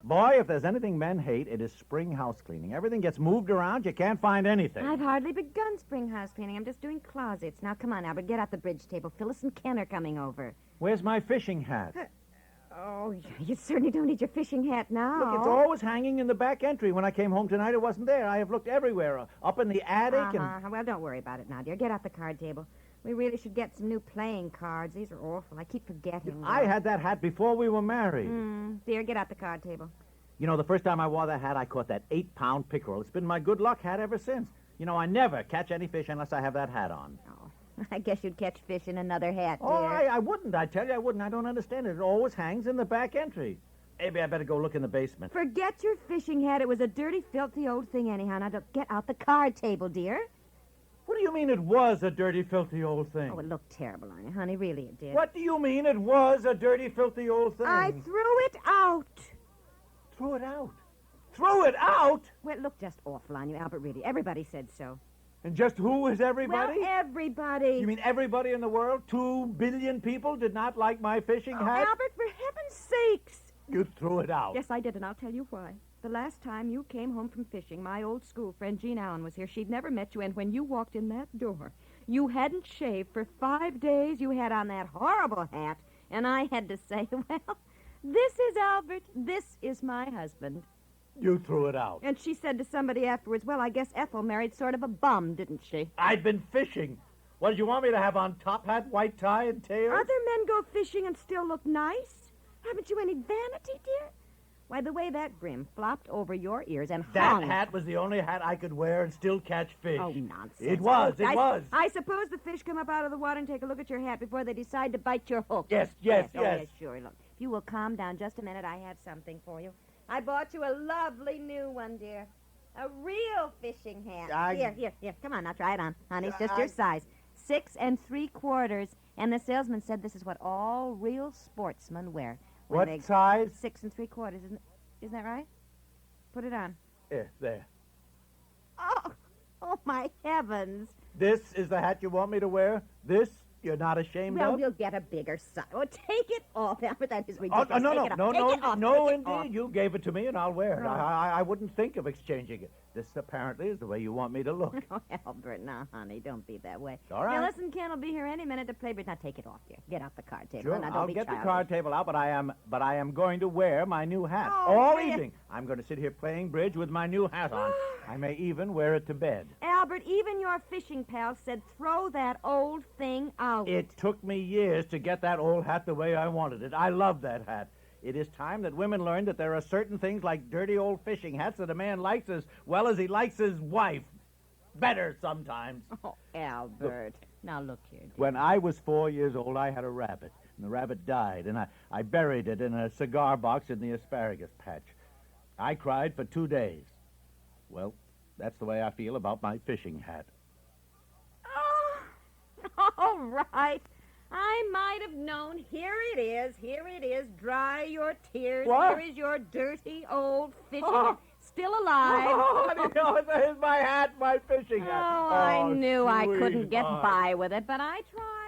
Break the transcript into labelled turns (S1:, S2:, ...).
S1: Boy, if there's anything men hate, it is spring house cleaning. Everything gets moved around. You can't find anything.
S2: I've hardly begun spring house cleaning. I'm just doing closets. Now, come on, Albert, get out the bridge table. Phyllis and Ken are coming over.
S1: Where's my fishing hat?
S2: Oh, you certainly don't need your fishing hat now.
S1: Look, it's always hanging in the back entry. When I came home tonight, it wasn't there. I have looked everywhere, up in the attic and...
S2: Well, don't worry about it now, dear. Get out the card table. We really should get some new playing cards. These are awful. I keep forgetting.
S1: I had that hat before we were married.
S2: Dear, get out the card table.
S1: You know, the first time I wore that hat, I caught that 8-pound pickerel. It's been my good luck hat ever since. You know, I never catch any fish unless I have that hat on.
S2: Oh, I guess you'd catch fish in another hat, dear.
S1: Oh, I wouldn't. I tell you, I wouldn't. I don't understand it. It always hangs in the back entry. Maybe I better go look in the basement.
S2: Forget your fishing hat. It was a dirty, filthy old thing anyhow. Now, get out the card table, dear.
S1: What do you mean it was a dirty, filthy old thing?
S2: Oh, it looked terrible on you, honey. Really, it did.
S1: What do you mean it was a dirty, filthy old thing?
S2: I threw it out.
S1: Threw it out? Threw it out?
S2: Well, it looked just awful on you, Albert, really. Everybody said so.
S1: And just who is everybody?
S2: Well, everybody.
S1: You mean everybody in the world? 2 billion people did not like my fishing hat?
S2: Albert, for heaven's sakes.
S1: You threw it out.
S2: Yes, I did, and I'll tell you why. The last time you came home from fishing, my old school friend Jean Allen was here. She'd never met you, and when you walked in that door, you hadn't shaved for 5 days. You had on that horrible hat, and I had to say, well, this is Albert. This is my husband.
S1: You threw it out.
S2: And she said to somebody afterwards, well, I guess Ethel married sort of a bum, didn't she?
S1: I'd been fishing. What, did you want me to have on top hat, white tie, and tails?
S2: Other men go fishing and still look nice. Haven't you any vanity, dear? Why, the way that brim flopped over your ears and hung...
S1: That hat was the only hat I could wear and still catch fish.
S2: Oh, nonsense.
S1: It was.
S2: I suppose the fish come up out of the water and take a look at your hat before they decide to bite your hook.
S1: Yes.
S2: Oh, yes, sure. Look, if you will calm down just a minute, I have something for you. I bought you a lovely new one, dear. A real fishing hat. Here. Come on, now try it on. Honey, it's just your size. 6 3/4. And the salesman said this is what all real sportsmen wear.
S1: What size?
S2: 6 3/4. Isn't that right? Put it on.
S1: Yeah, there.
S2: Oh, my heavens.
S1: This is the hat you want me to wear? This you're not ashamed of?
S2: Well, we'll get a bigger size. Oh, take it off, Albert. That is ridiculous.
S1: No, indeed. You gave it to me, and I'll wear it. I wouldn't think of exchanging it. This apparently is the way you want me to look.
S2: Oh, Albert, now, honey, don't be that way.
S1: All right.
S2: Now, listen, Ken will be here any minute to play bridge. Now, take it off, dear. Get off the card table.
S1: Sure,
S2: Now, don't
S1: I'll
S2: be
S1: get
S2: childish.
S1: the card table out, but I am going to wear my new hat
S2: Oh,
S1: all
S2: dear.
S1: evening. I'm going to sit here playing bridge with my new hat on. I may even wear it to bed.
S2: Albert, even your fishing pal said throw that old thing out.
S1: It took me years to get that old hat the way I wanted it. I love that hat. It is time that women learn that there are certain things like dirty old fishing hats that a man likes as well as he likes his wife. Better sometimes.
S2: Oh, Albert. Now, look here, dear.
S1: When I was 4 years old, I had a rabbit, and the rabbit died, and I buried it in a cigar box in the asparagus patch. I cried for 2 days. Well, that's the way I feel about my fishing hat.
S2: Oh, all right. I might have known. Here it is. Dry your tears.
S1: What?
S2: Here is your dirty old fishing hat. Still alive.
S1: Here's my hat, my fishing hat.
S2: Oh, I knew I couldn't get
S1: sweetheart.
S2: by with it, but I tried.